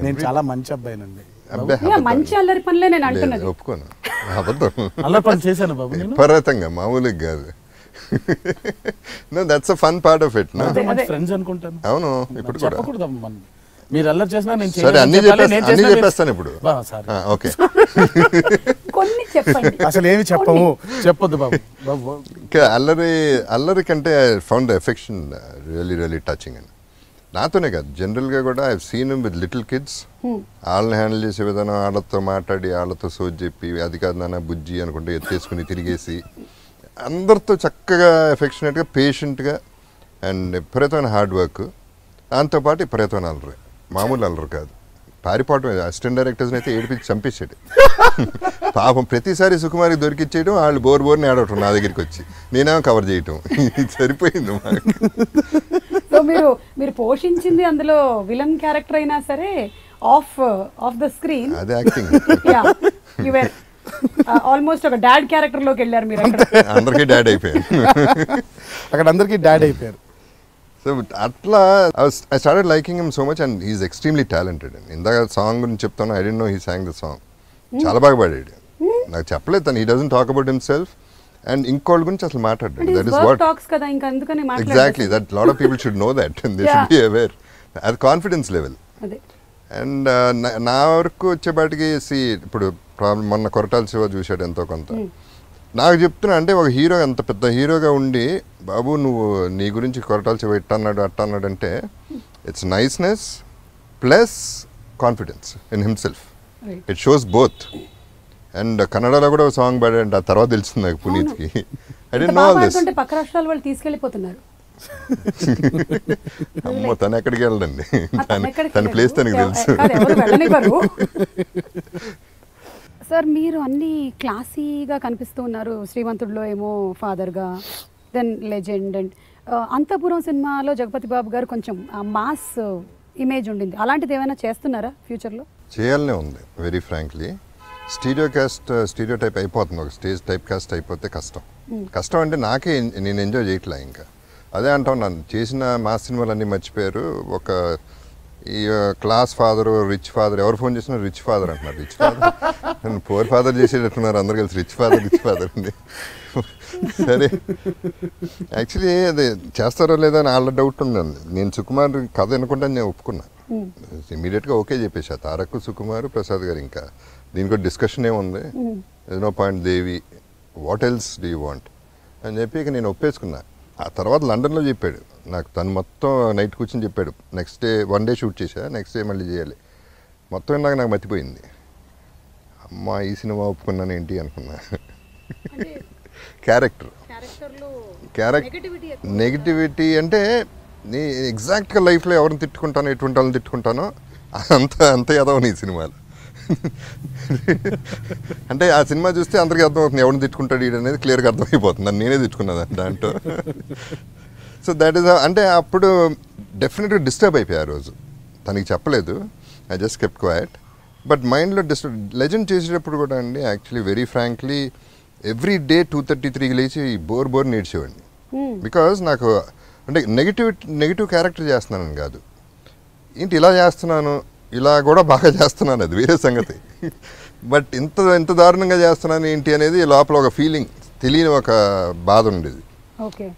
నేను చాలా మంచి అబ్బాయినండి. మంచి అల్లరి పనులే నేను అంటున్నది. ఒప్పుకోను, అబద్ధం. అల్లరి పని చేశాను బాబు, విపరీతంగా, మామూలుగా కాదు. No, that's a fun part of it. No, friends అనుకుంటాను. అవును, ఇప్పుడు కూడా చెప్పకూడదు. మీరు అల్లరి చేసినా నేను సరే అన్ని చెప్పేస్తాను ఇప్పుడు. ఓకే, కొన్ని చెప్పండి. అసలు ఏమి చెప్పము, చెప్పొద్దు బాబు. అల్లరి కంటే I found the affection really really touching అని. నాతోనే కాదు, జనరల్గా కూడా I seen with little kids. వాళ్ళని హ్యాండిల్ చేసే విధానం, వాళ్ళతో మాట్లాడి వాళ్ళతో సోజ్ చెప్పి, అది కాదు నాన్న బుజ్జి అనుకుంటే ఎత్తేసుకుని తిరిగేసి, అందరితో చక్కగా ఎఫెక్షనేట్గా పేషెంట్గా అండ్ విపరీతమైన హార్డ్ వర్క్, దాంతోపాటు విపరీతమైన అల్లరి, మామూలు అల్లరి కాదు. పారిపోవటం, అసిస్టెంట్ డైరెక్టర్స్ని అయితే ఏడిపించి చంపేసాడు పాపం. ప్రతిసారి సుకుమారికి దొరికిచ్చేయడం, వాళ్ళు బోర్ని ఆడటం నా దగ్గరికి వచ్చి, నేనేమో కవర్ చేయటం, సరిపోయింది మాకు. సో మీరు పోషించింది అందులో విలన్ క్యారెక్టర్ అయినా సరే, ఆఫ్ ద స్క్రీన్ అదే యాక్టింగ్. ఆల్మోస్ట్ ఒక డాడ్ క్యారెక్టర్ లోకి వెళ్ళారు మీరు. అందరికీ డాడ్ అయిపోయారు అక్కడ, అందరికీ డాడ్ అయిపోయారు. సో అట్లా I started liking him so much and he's extremely talented. ఇందాక సాంగ్ గురించి చెప్తాను, I don't know he sang the song. చాలా బాగా పాడాడు. నాకు చెప్పలేదు తను, he doesn't talk about himself and ఇంకోళ్ళ గురించి అసలు మాట్లాడాడు. That is what exactly, that lot of people should know that, they should be aware. అది కాన్ఫిడెన్స్ లెవెల్. అండ్ నా వరకు వచ్చేపాటికి ఇప్పుడు మొన్న కొరటాల శివ చూశాడు ఎంతో కొంత. నాకు చెప్తున్నా అంటే ఒక హీరో, అంత పెద్ద హీరోగా ఉండి, బాబు నువ్వు నీ గురించి కొరటాల శివ అట్ట అన్నాడు అంటే it's niceness plus confidence in himself. It shows both. And కన్నడలో కూడా ఒక సాంగ్ పాడాడు, ఆ తర్వాత తెలిసింది నాకు పునీత్కి. I don't know this. పక్క రాష్ట్రాల వాళ్ళు తీసుకెళ్ళిపోతున్నారు. అమ్మో, తను ఎక్కడికి వెళ్ళండి, తన ప్లేస్ తనకి తెలుసు. సార్ మీరు అన్ని క్లాసీగా కనిపిస్తూ ఉన్నారు. శ్రీమంతుడిలో ఏమో ఫాదర్గా, దెన్ లెజెండ్, అండ్ అంతపురం సినిమాలో జగపతి బాబు గారు కొంచెం మాస్ ఇమేజ్ ఉండింది. అలాంటిది ఏమైనా చేస్తున్నారా ఫ్యూచర్లో? చేయాలనే ఉంది వెరీ ఫ్రాంక్లీ. స్టీరియో టైప్ అయిపోతుంది, ఒక స్టేజ్ టైప్ కాస్ట్ అయిపోతే కష్టం అంటే నాకే, నేను ఎంజాయ్ చేయట్లే. ఇంకా అదే అంటాం, నన్ను చేసిన మాస్ సినిమాలన్నీ మర్చిపోయారు. ఒక ఈ క్లాస్ ఫాదరు, రిచ్ ఫాదర్, ఎవరు ఫోన్ చేసినా రిచ్ ఫాదర్ అంటున్నారు. రిచ్ ఫాదర్, పూర్ ఫాదర్ చేసేటట్టున్నారు అందరు కలిసి. రిచ్ ఫాదర్ అండి. సరే, యాక్చువల్లీ అది చేస్తారో లేదా అని వాళ్ళ డౌట్ ఉందండి. నేను సుకుమార్ కథ అనుకుంటాను, నేను ఒప్పుకున్నా. ఇమీడియట్గా ఓకే చెప్పేసా. తారక్, సుకుమార్, ప్రసాద్ గారు, ఇంకా దీనికి డిస్కషన్ ఏముంది, no point, Devi, what else do you want అని చెప్పి ఇక నేను ఒప్పేసుకున్నా. ఆ తర్వాత లండన్లో చెప్పాడు నాకు, తను మొత్తం నైట్ కూర్చొని చెప్పాడు. నెక్స్ట్ డే 1 day షూట్ చేశా, నెక్స్ట్ డే మళ్ళీ చేయాలి. మొత్తం నాకు మర్చిపోయింది. అమ్మ, ఈ సినిమా ఒప్పుకున్నాను ఏంటి అనుకున్నా. క్యారెక్టర్ నెగిటివిటీ అంటే నీ ఎగ్జాక్ట్గా లైఫ్లో ఎవరిని తిట్టుకుంటానో, ఎటువంటి వాళ్ళని తిట్టుకుంటానో అంత ఎదవని ఈ సినిమాలో. అంటే ఆ సినిమా చూస్తే అందరికీ అర్థమవుతుంది ఎవరిని తిట్టుకుంటాడు వీడు అనేది క్లియర్గా అర్థమైపోతుంది. నన్ను నేనే తిట్టుకున్నది దాంట్లో. సో దట్ ఈస్ అంటే అప్పుడు డెఫినెట్గా డిస్టర్బ్ అయిపోయా ఆ రోజు. తనకి చెప్పలేదు, I just kept quiet. But మైండ్లో లెజెండ్ చేసేటప్పుడు కూడా అండి, actually very frankly every day 2:33కి లేచి బోర్ నేర్చేవాడిని. బికాజ్ నాకు అంటే నెగిటివ్ క్యారెక్టర్ చేస్తున్నానని కాదు, ఏంటి ఇలా చేస్తున్నాను, ఇలా కూడా బాగా చేస్తున్నాను, అది వేరే సంగతి. బట్ ఇంత దారుణంగా చేస్తున్నాను ఏంటి అనేది లోపల ఒక ఫీలింగ్, తెలియని ఒక బాధ ఉండేది.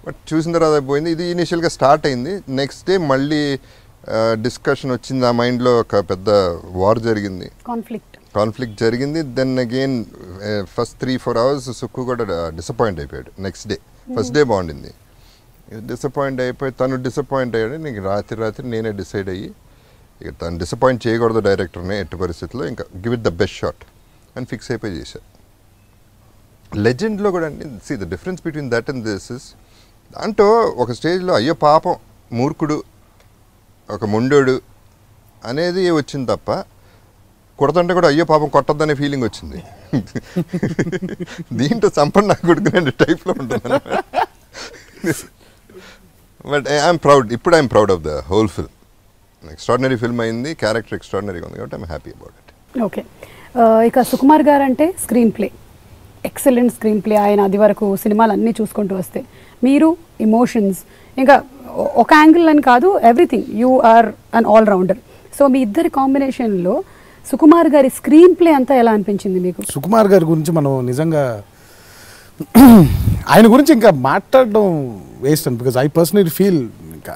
బట్ చూసిన తర్వాత పోయింది. ఇది ఇనిషియల్గా స్టార్ట్ అయింది. నెక్స్ట్ డే మళ్ళీ డిస్కషన్ వచ్చింది, ఆ మైండ్లో ఒక పెద్ద వార్ జరిగింది, కాన్ఫ్లిక్ట్ జరిగింది. Then again first 3-4 hours Sukku కూడా డిసప్పాయింట్ అయిపోయాడు. నెక్స్ట్ డే, ఫస్ట్ డే బాగుండింది, డిసప్పాయింట్ అయిపోయి తను డిసప్పాయింట్ అయ్యాడు. నీకు రాత్రి నేనే డిసైడ్ అయ్యి, ఇక తను డిసప్పాయింట్ చేయకూడదు డైరెక్టర్ని ఎట్టి పరిస్థితుల్లో, ఇంకా give it the best shot అని ఫిక్స్ అయిపోయి చేశాను. లెజెండ్లో కూడా అండి, see the difference between that and this is, దాంట్లో ఒక స్టేజ్లో అయ్యో పాపం మూర్ఖుడు, ఒక మొండోడు అనేది వచ్చింది తప్ప, కొడతంటే కూడా అయ్యో పాపం కొట్టద్దనే ఫీలింగ్ వచ్చింది. దీంట్లో సంపన్న కొడుకునే టైప్లో ఉంటుంది. బట్ ఐఎమ్ ప్రౌడ్, ఇప్పుడు I'm proud of the whole film. Extraordinary film అయింది, క్యారెక్టర్ ఎక్స్ట్రాడినరీగా ఉంది కాబట్టి I'm happy about it. Okay, ఇక సుకుమార్ గారు అంటే screen play, excellent screen play. ఆయన అది వరకు సినిమాలు అన్నీ చూసుకుంటూ వస్తే, మీరు ఇమోషన్స్, ఇంకా ఒక యాంగిల్ అని కాదు, everything, you are an all rounder. So మీ ఇద్దరి కాంబినేషన్లో సుకుమార్ గారి స్క్రీన్ ప్లే అంతా ఎలా అనిపించింది మీకు? సుకుమార్ గారి గురించి మనం నిజంగా ఆయన గురించి ఇంకా మాట్లాడడం వేస్ట్ అండి. బికాజ్ ఐ పర్సనలీ ఫీల్ ఇంకా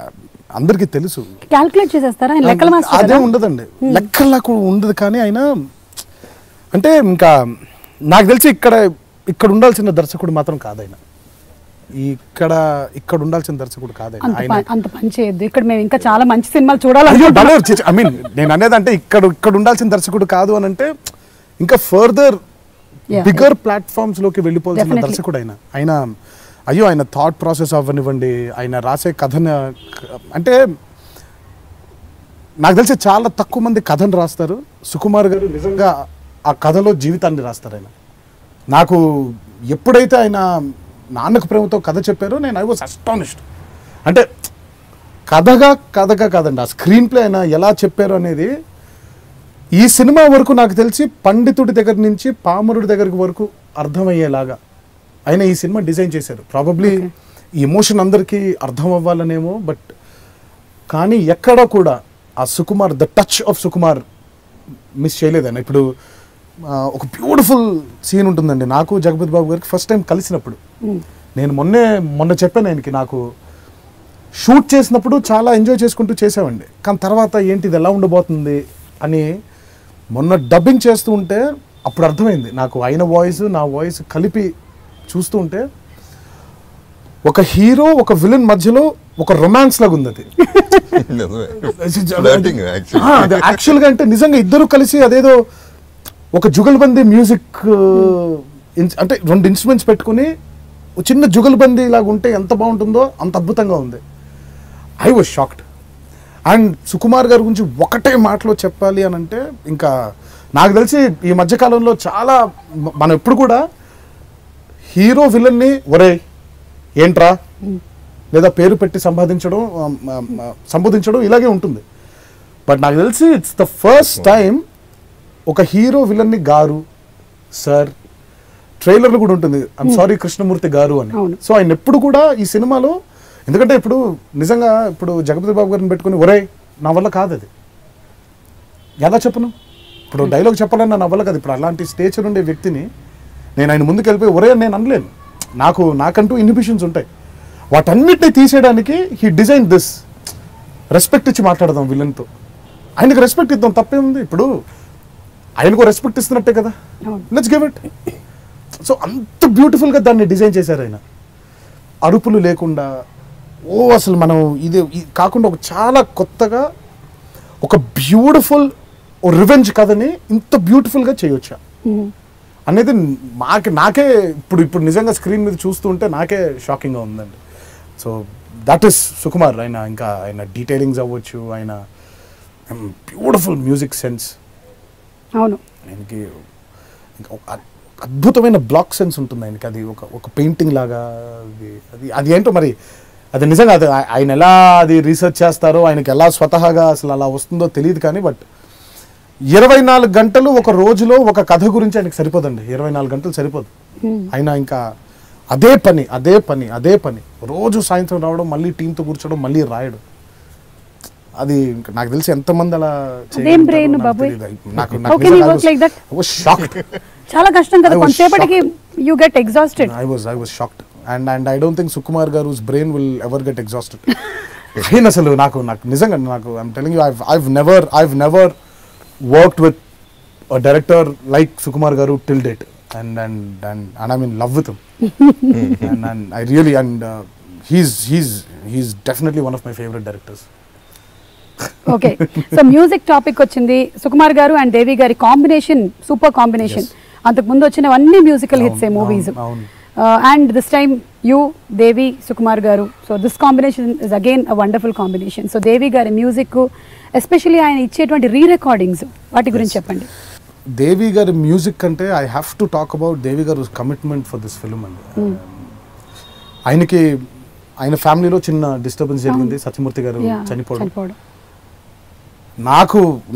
అందరికీ తెలుసు. క్యాల్కులేట్ చేసేస్తారా ఆయన? లెక్కల మాస్టర్ అదే ఉండదండి, లెక్కల్లా కూడా ఉండదు. కానీ ఆయన అంటే ఇంకా నాకు తెలిసి ఇక్కడ ఉండాల్సిన దర్శకుడు మాత్రం కాదు ఆయన. ఇక్కడ ఉండాల్సిన దర్శకుడు కాదు ఆయన. అంత పని చేయొద్దు. ఇక్కడ మేము ఇంకా చాలా మంచి సినిమాలు చూడాలి. ఐ మీన్ నేను అనేది అంటే ఇక్కడ ఉండాల్సిన దర్శకుడు కాదు అని అంటే ఇంకా ఫర్దర్ బిగ్గర్ ప్లాట్ఫామ్స్ లోకి వెళ్ళిపోవాల్సిన దర్శకుడు ఆయన. అయ్యో ఆయన థాట్ ప్రాసెస్ అవ్వనివ్వండి, ఆయన రాసే కథను అంటే నాకు తెలిసి చాలా తక్కువ మంది కథను రాస్తారు. సుకుమార్ గారు నిజంగా ఆ కథలో జీవితాన్ని రాస్తారు ఆయన. నాకు ఎప్పుడైతే ఆయన నాన్నకు ప్రేమతో కథ చెప్పారో నేను ఐ వాజ్ అస్టానిష్డ్. అంటే కథగా కాదండి, ఆ స్క్రీన్ ప్లే ఆయన ఎలా చెప్పారు అనేది ఈ సినిమా వరకు నాకు తెలిసి పండితుడి దగ్గర నుంచి పామరుడి దగ్గరికి వరకు అర్థమయ్యేలాగా ఆయన ఈ సినిమా డిజైన్ చేశారు. ప్రాబబ్లీ ఈ ఎమోషన్ అందరికీ అర్థం అవ్వాలనేమో, బట్ కానీ ఎక్కడ కూడా ఆ Sukumar, the touch of Sukumar miss చేయలేదన్న. ఇప్పుడు ఒక బ్యూటిఫుల్ సీన్ ఉంటుందండి. నాకు జగపతి బాబు గారికి ఫస్ట్ టైం కలిసినప్పుడు నేను మొన్న చెప్పాను ఆయనకి, నాకు షూట్ చేసినప్పుడు చాలా ఎంజాయ్ చేసుకుంటూ చేసామండి. కానీ తర్వాత ఏంటి ఇది ఎలా ఉండబోతుంది అని మొన్న డబ్బింగ్ చేస్తూ ఉంటే అప్పుడు అర్థమైంది నాకు. ఆయన వాయిస్ నా వాయిస్ కలిపి చూస్తూ ఉంటే ఒక హీరో ఒక విలన్ మధ్యలో ఒక రొమాన్స్ లాగా ఉంది అది. యాక్చువల్గా అంటే నిజంగా ఇద్దరు కలిసి అదేదో ఒక జుగల్బందీ మ్యూజిక్ అంటే 2 ఇన్స్ట్రుమెంట్స్ పెట్టుకుని చిన్న జుగల్బందీ లాగా ఉంటే ఎంత బాగుంటుందో అంత అద్భుతంగా ఉంది. I was shocked. And Sukumar గారి గురించి ఒకటే మాటలో చెప్పాలి అని అంటే ఇంకా నాకు తెలిసి ఈ మధ్యకాలంలో చాలా మనం ఎప్పుడు కూడా హీరో విలన్ని ఒరే ఏంట్రా లేదా పేరు పెట్టి సంబోధించడం ఇలాగే ఉంటుంది. బట్ నాకు తెలిసి ఇట్స్ ద ఫస్ట్ టైం ఒక హీరో విలన్ని గారు సార్, ట్రైలర్లు కూడా ఉంటుంది ఐమ్ సారీ కృష్ణమూర్తి గారు అని. సో ఆయన ఎప్పుడు కూడా ఈ సినిమాలో, ఎందుకంటే ఇప్పుడు నిజంగా ఇప్పుడు జగపతి బాబు గారిని పెట్టుకుని ఒరే నా వల్ల కాదు అది, ఎలా చెప్పను? ఇప్పుడు డైలాగ్ చెప్పాలన్నా నా వల్ల కాదు. ఇప్పుడు అలాంటి స్టేచర్ ఉండే వ్యక్తిని నేను ఆయన ముందుకు వెళ్ళిపోయి ఒరే నేను అనలేను. నాకంటూ ఇన్హిబిషన్స్ ఉంటాయి. వాటన్నిటిని తీసేయడానికి హీ డిజైన్ దిస్. రెస్పెక్ట్ ఇచ్చి మాట్లాడదాం విలన్తో, ఆయనకు రెస్పెక్ట్ ఇద్దాం, తప్పేముంది? ఇప్పుడు ఆయనకు రెస్పెక్ట్ ఇస్తున్నట్టే కదా, లెట్స్ గివ్ ఇట్. సో అంత బ్యూటిఫుల్గా దాన్ని డిజైన్ చేశారు ఆయన. అరుపులు లేకుండా అసలు మనం ఇది కాకుండా ఒక చాలా కొత్తగా ఒక బ్యూటిఫుల్ రివెంజ్ కథని ఇంత బ్యూటిఫుల్గా చేయొచ్చా అనేది నాకే ఇప్పుడు నిజంగా స్క్రీన్ మీద చూస్తూ ఉంటే నాకే షాకింగ్గా ఉందండి. So that is Sukumar. ఇంకా ఆయన డీటెయిలింగ్స్ అవ్వచ్చు, ఆయన బ్యూటిఫుల్ మ్యూజిక్ సెన్స్. అవును, ఆయనకి ఇంకా అద్భుతమైన బ్లాక్ సెన్స్ ఉంటుంది ఆయనకి. అది ఒక పెయింటింగ్ లాగా. అది ఏంటో మరి అది నిజంగా అది ఆయన ఎలా అది రీసెర్చ్ చేస్తారో, ఆయనకి ఎలా స్వతహాగా అసలు అలా వస్తుందో తెలియదు. కానీ బట్ 24 గంటలు ఒక రోజులో ఒక కథ గురించి ఆయనకి సరిపోదండి. 24 గంటలు సరిపోదు. ఆయన ఇంకా అదే పని రోజు సాయంత్రం రావడం, మళ్ళీ టీంతో కూర్చోవడం, మళ్ళీ రాయడం. అది నాకు తెలిసి ఎంతమంది అలా చాలా కష్టం కదా, కొంచెంసేపటికి you get exhausted. I was shocked and I don't think Sukumar Garu's brain will ever get exhausted. అసలు నాకు నిజంగా I'm telling you, I've never worked with a director like Sukumar Garu till date, and I'm in love with him. and I really he's definitely one of my favorite directors. Okay, so music topic వచ్చింది. సుకుమార్ గారు and దేవి గారి combination super combination. అంతకు ముందు వచ్చినవన్నీ musical hits movies, and this time you Devi Sukumar garu. So this combination is again a wonderful combination. So Devi గారి music, especially ఆయన ఇచ్చేటువంటి రీ recordings, వాటి గురించి చెప్పండి. దేవి గారి మ్యూజిక్ అంటే I have to talk about Devi garu commitment for this film అండి. ఆయన ఫ్యామిలీలో చిన్న డిస్టర్బెన్స్ జరిగింది, సత్యమూర్తి గారు చనిపోవడం.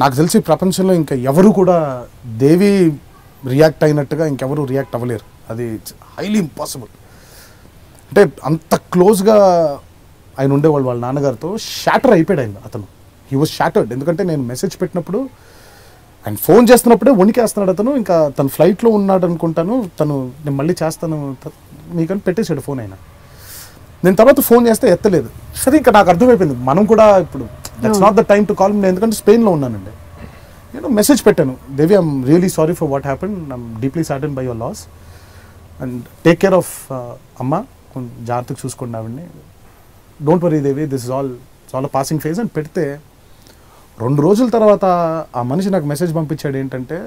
నాకు తెలిసి ప్రపంచంలో ఇంకా ఎవరు కూడా దేవి రియాక్ట్ అయినట్టుగా ఇంకెవరు రియాక్ట్ అవ్వలేరు. అది హైలీ ఇంపాసిబుల్. అంటే అంత క్లోజ్గా ఆయన ఉండేవాళ్ళు వాళ్ళ నాన్నగారితో. షాటర్ అయిపోయాడు ఆయన. అతను హీ వాజ్ షాటర్డ్. ఎందుకంటే నేను మెసేజ్ పెట్టినప్పుడు ఆయన ఫోన్ చేస్తున్నప్పుడే వణికేస్తున్నాడు అతను. ఇంకా తను ఫ్లైట్లో ఉన్నాడు అనుకుంటాను. నేను మళ్ళీ చేస్తాను మీకని పెట్టేశాడు ఫోన్ అయినా. నేను తర్వాత ఫోన్ చేస్తే ఎత్తలేదు. సరే ఇంకా నాకు అర్థమైపోయింది మనం కూడా ఇప్పుడు that's not the time to call me, ఎందుకంటే స్పెయిన్లో ఉన్నానండి. నేను మెసేజ్ పెట్టాను, Devi I'm really sorry for what happen, I'm deeply sadden by your loss and take care of అమ్మ, కొంచెం జాగ్రత్తగా చూసుకోండి ఆవిడ్ని, don't worry Devi, this is all passing phase అని పెడితే 2 రోజుల తర్వాత ఆ మనిషి నాకు మెసేజ్ పంపించాడు. ఏంటంటే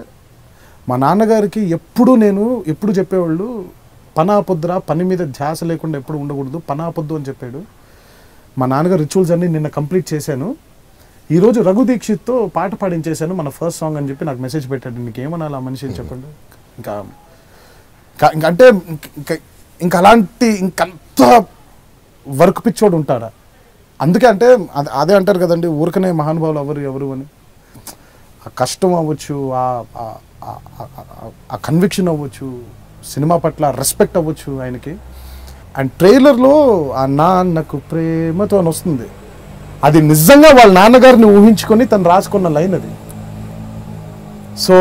మా నాన్నగారికి ఎప్పుడు చెప్పేవాళ్ళు పనాపొద్దురా, పని మీద ధ్యాస లేకుండా ఎప్పుడు ఉండకూడదు, పనాపొద్దు అని చెప్పాడు. మా నాన్నగారు రిచువల్స్ అన్నీ నిన్న కంప్లీట్ చేశాను, ఈరోజు రఘు దీక్షిత్తో పాట పాడించేశాను మన ఫస్ట్ సాంగ్ అని చెప్పి నాకు మెసేజ్ పెట్టాడు. నీకేమనాలి ఆ మనిషి చెప్పండి. అంటే ఇంకా అలాంటి ఇంకంత వర్క్ పిచ్చోడు ఉంటాడా? అందుకే అంటే అదే అంటారు కదండి, ఊరికనే మహానుభావులు ఎవరు అని. ఆ కష్టం అవ్వచ్చు, ఆ కన్విక్షన్ అవ్వచ్చు, సినిమా పట్ల రెస్పెక్ట్ అవ్వచ్చు ఆయనకి. అండ్ ట్రైలర్లో ఆ నాన్నకు ప్రేమతో అని వస్తుంది, అది నిజంగా వాళ్ళ నాన్నగారిని ఊహించుకొని తను రాసుకున్న లైన్ అది. సో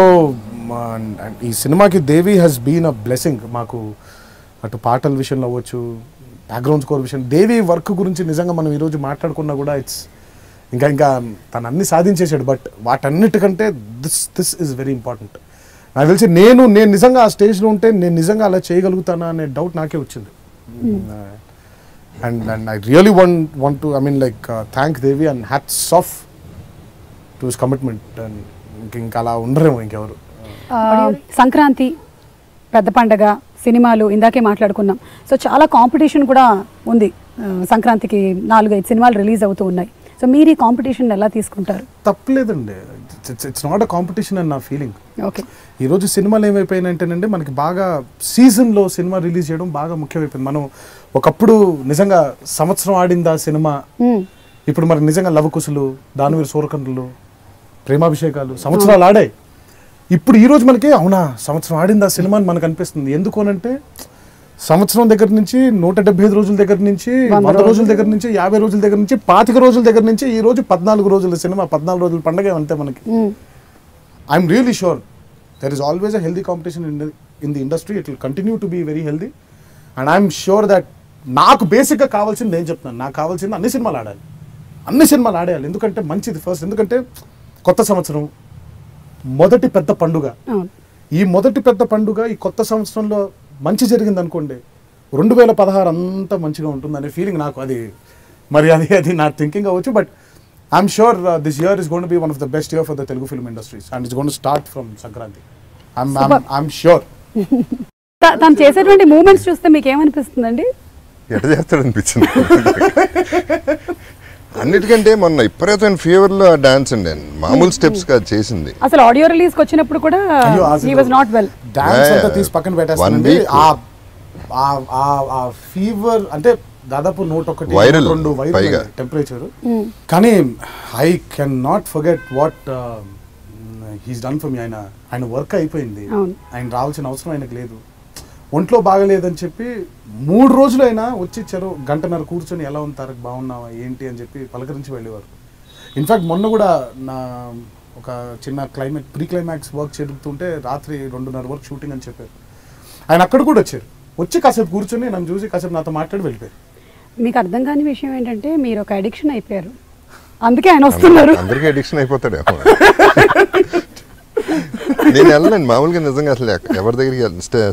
ఈ సినిమాకి దేవి హ్యాస్ బీన్ అ బ్లెస్సింగ్ మాకు, అటు పాటల విషయంలో అవ్వచ్చు, బ్యాక్గ్రౌండ్ స్కోర్ విషయం. దేవి వర్క్ గురించి నిజంగా మనం ఈరోజు మాట్లాడుకున్నా కూడా ఇంకా తను అన్ని సాధించేశాడు. బట్ వాటన్నిటికంటే దిస్ ఇస్ వెరీ ఇంపార్టెంట్. నాకు తెలిసి నేను నిజంగా ఆ స్టేజ్లో ఉంటే నేను నిజంగా అలా చేయగలుగుతానా అనే డౌట్ నాకే వచ్చింది. And I really want to thank Devi and hats off to his commitment. And ఇంకా అలా ఉండరేమో ఇంకెవరు. సంక్రాంతి పెద్ద పండగ, సినిమాలు ఇందాకే మాట్లాడుకున్నాం. సో చాలా కాంపిటీషన్ కూడా ఉంది. సంక్రాంతికి 4-5 సినిమాలు రిలీజ్ అవుతూ ఉన్నాయి. సో మీరు ఈ కాంపిటీషన్ ఎలా తీసుకుంటారు? తప్పలేదండి, ఇట్స్ నాట్ అ కాంపిటీషన్ అని నా ఫీలింగ్. ఓకే, ఈరోజు సినిమాలు ఏమైపోయినాయంటేనండి, మనకి బాగా సీజన్లో సినిమా రిలీజ్ చేయడం బాగా ముఖ్యమైపోయింది. మనం ఒకప్పుడు నిజంగా సంవత్సరం ఆడిందా సినిమా, ఇప్పుడు మరి నిజంగా లవకుశలు, దానవీర సూరకర్ణులు, ప్రేమాభిషేకాలు సంవత్సరాలు ఆడాయి. ఇప్పుడు ఈరోజు మనకి అవునా సంవత్సరం ఆడిందా సినిమా అని మనకు అనిపిస్తుంది. ఎందుకు అనంటే సంవత్సరం దగ్గర నుంచి 175 రోజుల దగ్గర నుంచి 100 రోజుల దగ్గర నుంచి 50 రోజుల దగ్గర నుంచి 25 రోజుల దగ్గర నుంచి ఈ రోజు 14 రోజుల సినిమా, 14 రోజుల పండగ అంతే మనకి. I'm really sure there is always a healthy competition in the industry. It will continue to be very healthy. And I'm sure that నాకు బేసిక్గా కావాల్సింది నేను చెప్తున్నాను, నాకు కావాల్సింది అన్ని సినిమాలు ఆడాలి, అన్ని సినిమాలు ఆడేయాలి. ఎందుకంటే మంచిది ఫస్ట్, ఎందుకంటే కొత్త సంవత్సరం, మొదటి పెద్ద పండుగ. ఈ మొదటి పెద్ద పండుగ ఈ కొత్త సంవత్సరంలో మంచి జరిగింది అనుకోండి, 2016 అంతా మంచిగా ఉంటుంది అనే ఫీలింగ్ నాకు. అది నా థింకింగ్ అవ్వచ్చు. But I'm sure this year is gonna be one of the best year for the Telugu film industries and it's gonna start from Sankranti. I'm sure. తను చేసేటువంటి మూమెంట్స్ చూస్తే మీకు ఏమనిపిస్తుందండి? ఎట్లా చేస్తాడు అనిపించింది. అన్నిటికంటే మొన్న విపరీతమైన ఫీవర్లో ఆ డాన్స్ అండి, మామూలు స్టెప్స్ కాదు చేసింది. అసలు ఆడియో రిలీజ్ కి వచ్చినప్పుడు కూడా he was not well. Dance అంతా తీసి పక్కన పెట్టేస్తానండి. ఆ ఫీవర్ అంటే దాదాపు 101 102 వైరల్ టెంపరేచర్. కానీ I can not forget what he's done for me. ఆయన వర్క్ అయిపోయింది, ఆయన రావాల్సిన అవసరం ఆయనకు లేదు. ఒంట్లో బాగలేదని చెప్పి 3 రోజులు అయినా వచ్చి ఇచ్చారు, 1.5 గంటన్నర కూర్చొని ఎలా ఉంటారు, బాగున్నావా ఏంటి అని చెప్పి పలకరించి వెళ్ళేవారు. ఇన్ఫ్యాక్ట్ మొన్న కూడా నా ఒక చిన్న ప్రీ క్లైమాక్స్ వర్క్ జరుగుతుంటే రాత్రి 2:30 వరకు షూటింగ్ అని చెప్పారు. ఆయన అక్కడ కూడా వచ్చి కాసేపు కూర్చొని నన్ను చూసి కాసేపు నాతో మాట్లాడి వెళ్ళిపోయారు. మీకు అర్థం కాని విషయం ఏంటంటే మీరు ఒక అడిక్షన్ అయిపోయారు, అందుకే ఆయన వస్తున్నారు. అందరికీ అడిక్షన్ అయిపోతాడు. నేను వెళ్ళలేండి మామూలుగా, నిజంగా అసలు ఎవరి దగ్గరికి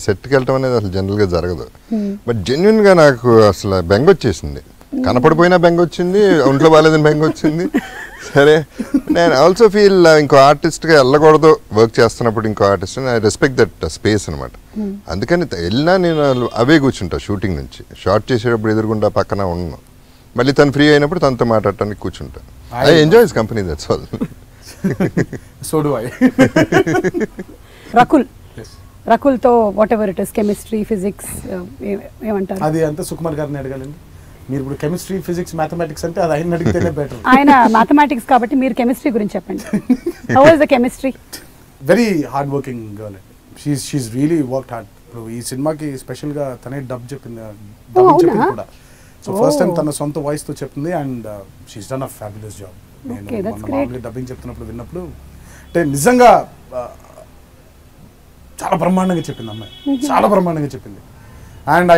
సెట్కి వెళ్ళటం అనేది అసలు జనరల్గా జరగదు. బట్ జెన్యున్గా నాకు అసలు బెంగ వచ్చేసింది, కనపడిపోయినా బెంగ వచ్చింది, ఒంట్లో బాగాలేదని బెంగ వచ్చింది. సరే, నేను ఆల్సో ఫీల్ ఇంకో ఆర్టిస్ట్గా వెళ్ళకూడదు వర్క్ చేస్తున్నప్పుడు, ఇంకో artist I respect that space అనమాట. అందుకని వెళ్ళినా నేను అవే కూర్చుంటా, షూటింగ్ నుంచి షార్ట్ చేసేటప్పుడు ఎదురుగుండా పక్కన ఉన్నాను, మళ్ళీ తను ఫ్రీ అయినప్పుడు తనతో మాట్లాడటానికి కూర్చుంటా. I enjoy his company, that's all. So do I. Rakul తో whatever it is, chemistry, physics ఏమంటారు? అది అంతా సుకుమార్ గారిని అడగాలండి. మీరు ఇప్పుడు కెమిస్ట్రీ, ఫిజిక్స్, మ్యాథమెటిక్స్ అంటే అది ఆయన అడిగితేనే బెటర్. ఆయన మ్యాథమెటిక్స్ కాబట్టి మీరు కెమిస్ట్రీ గురించి చెప్పండి. How is the chemistry? Very hard working girl. She's really worked hard. ఇప్పుడు ఈ సినిమాకి స్పెషల్ గా తనే డబ్ చెప్పింది కూడా. సో ఫస్ట్ టైం తన సొంత వాయిస్ తో చెప్పింది and she's done a fabulous job. మామూలుగా డబ్బింగ్ చెప్తున్నప్పుడు విన్నప్పుడు అంటే నిజంగా చాలా బ్రహ్మాండంగా చెప్పింది అమ్మాయి, చాలా బ్రహ్మాండంగా చెప్పింది. And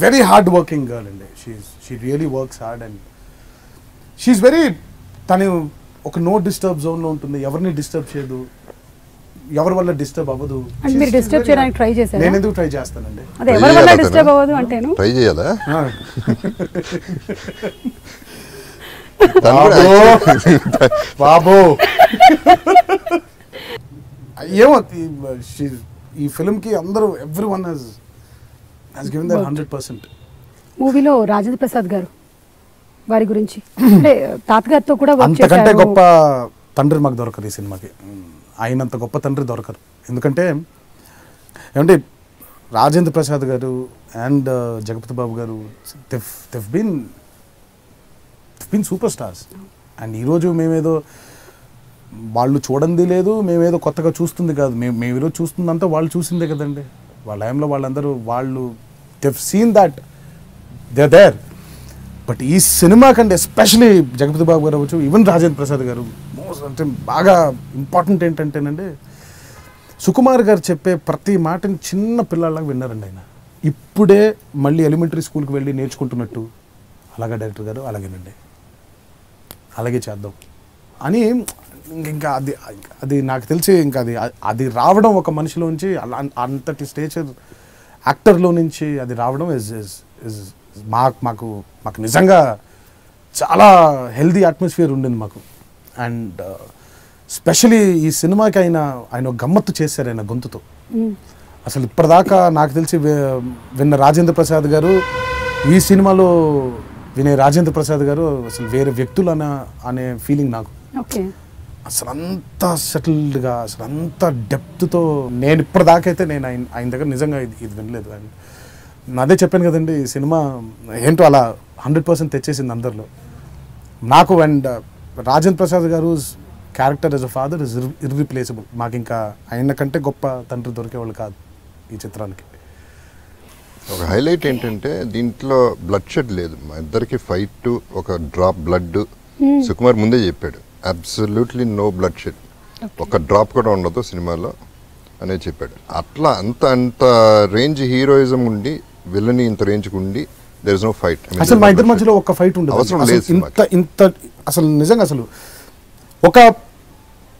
very hard working girl అండి. She really works hard and she's very, తను ఒక నో డిస్టర్బ్ జోన్లో ఉంటుంది, ఎవరిని డిస్టర్బ్ చేయదు, ఎవరి వల్ల డిస్టర్బ్ అవ్వదు. మీరు డిస్టర్బ్ చేయడానికి ట్రై చేశారు? నేను ఎందుకు ట్రై చేస్తానండి, అదే ఎవరి వల్ల డిస్టర్బ్ అవ్వదు అంటేను ట్రై చేయాలా? బాబో ఏమో ఈ ఫిల్మ్ కి అందరూ ఎవ్రీవన్ has given their 100%. మూవీలో రాజేంద్ర ప్రసాద్ గారు వారి గురించి అంటే తాతగారితో కూడా వర్క్ అంతకంటే చేశారు. గొప్ప తండ్రి మాకు దొరకరు ఈ సినిమాకి, ఆయనంత గొప్ప తండ్రి దొరకరు. ఎందుకంటే ఏమంటే రాజేంద్ర ప్రసాద్ గారు అండ్ జగపతి బాబు గారు they've been super stars. And ఈరోజు మేమేదో వాళ్ళు చూడండి లేదు, మేమేదో కొత్తగా చూస్తుంది కాదు, మేము ఈరోజు చూస్తుందంతా వాళ్ళు చూసిందే కదండి. వాళ్ళ టైంలో వాళ్ళందరూ వాళ్ళు they've seen that they're there. But ఈ సినిమా కంటే ఎస్పెషలీ జగపతి బాబు గారు అవ్వచ్చు, ఈవెన్ రాజేంద్ర ప్రసాద్ గారు అంటే బాగా ఇంపార్టెంట్ ఏంటంటేనండి, సుకుమార్ గారు చెప్పే ప్రతి మాటని చిన్న పిల్లలాగా విన్నారండి ఆయన. ఇప్పుడే మళ్ళీ ఎలిమెంటరీ స్కూల్కి వెళ్ళి నేర్చుకుంటున్నట్టు, అలాగే డైరెక్టర్ గారు అలాగేనండి, అలాగే చేద్దాం అని. ఇంకా అది నాకు తెలిసి ఇంకా అది రావడం ఒక మనిషిలోంచి అంతటి స్టేచర్ యాక్టర్లో నుంచి అది రావడం ఇస్ మాకు నిజంగా చాలా హెల్దీ అట్మాస్ఫియర్ ఉండింది మాకు. అండ్ స్పెషలీ ఈ సినిమాకి ఆయన ఒక గమ్మత్తు చేశారు ఆయన గొంతుతో. అసలు ఇప్పటిదాకా నాకు తెలిసి విన్న రాజేంద్ర ప్రసాద్ గారు, ఈ సినిమాలో వినే రాజేంద్ర ప్రసాద్ గారు అసలు వేరే వ్యక్తులు అనే ఫీలింగ్ నాకు. అసలు అంత సెటిల్డ్గా, అసలు అంత డెప్త్తో నేను ఇప్పటిదాకైతే నేను ఆయన దగ్గర నిజంగా ఇది వినలేదు. అండ్ అదే చెప్పాను కదండి, ఈ సినిమా ఏంటో అలా 100% తెచ్చేసింది అందరిలో నాకు. అండ్ రాజేంద్ర ప్రసాద్ గారు character as a father is irreplaceable. మాకు ఇంకా ఆయన కంటే గొప్ప తండ్రి దొరికేవాళ్ళు కాదు ఈ చిత్రానికి. ఒక హైలైట్ ఏంటంటే దీంట్లో బ్లడ్ షెడ్ లేదు, మా ఇద్దరికి ఫైట్, ఒక డ్రాప్ బ్లడ్ సుకుమార్ ముందే చెప్పాడు, అబ్సల్యూట్లీ నో బ్లడ్ షెడ్, ఒక డ్రాప్ కూడా ఉండదు సినిమాలో అనేది చెప్పాడు. అట్లా అంత రేంజ్ హీరోయిజం ఉండి విలని ఇంత రేంజ్ ఉండి దేర్ ఇస్ నో ఫైట్. అసలు మా ఇద్దరి మధ్యలో ఒక ఫైట్ ఉండదు, అవసరం లేదు. ఇంత అసలు నిజంగా అసలు ఒక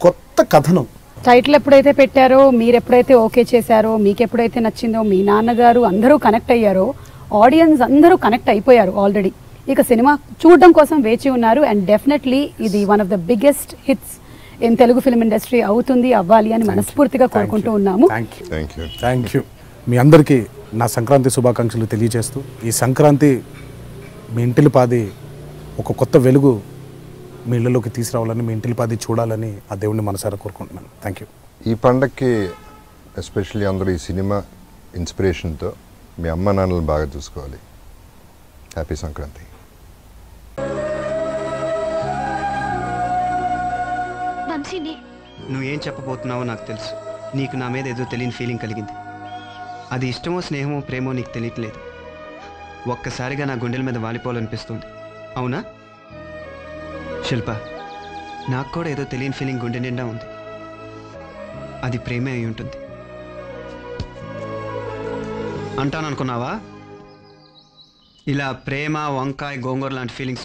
కొత్త కథనం. టైటిల్ ఎప్పుడైతే పెట్టారో, మీరు ఎప్పుడైతే ఓకే చేశారో, మీకు ఎప్పుడైతే నచ్చిందో, మీ నాన్నగారు అందరూ కనెక్ట్ అయ్యారో, ఆడియన్స్ అందరూ కనెక్ట్ అయిపోయారు ఆల్రెడీ. ఇక సినిమా చూడడం కోసం వేచి ఉన్నారు. అండ్ డెఫినెట్లీ ఇది one of the biggest hits in Telugu film industry అవుతుంది, అవ్వాలి అని మనస్ఫూర్తిగా కోరుకుంటూ ఉన్నాము. Thank you. మీ అందరికీ నా సంక్రాంతి శుభాకాంక్షలు తెలియజేస్తూ, ఈ సంక్రాంతి మీ ఇంటిలిపాది ఒక కొత్త వెలుగు మీ ఇళ్ళలోకి తీసుకురావాలని, మీ ఇంటిలిపాది చూడాలని ఆ దేవుడిని మనసారా కోరుకుంటున్నాను. Thank you. ఈ పండగకి ఎస్పెషల్లీ అందరూ ఈ సినిమా ఇన్స్పిరేషన్తో మీ అమ్మ నాన్నలు బాగా చూసుకోవాలి. హ్యాపీ సంక్రాంతి. నువ్వేం చెప్పబోతున్నావో నాకు తెలుసు. నీకు నా మీద ఏదో తెలియని ఫీలింగ్ కలిగింది. అది ఇష్టమో స్నేహమో ప్రేమో నీకు తెలియట్లేదు. ఒక్కసారిగా నా గుండెల మీద వాలిపోవాలనిపిస్తుంది. అవునా శిల్ప? నాకు కూడా ఏదో తెలియని ఫీలింగ్ గుండె నిండా ఉంది. అది ప్రేమే అయి ఉంటుంది అంటాను అనుకున్నావా? ఇలా ప్రేమ, వంకాయ, గోంగూర లాంటి ఫీలింగ్స్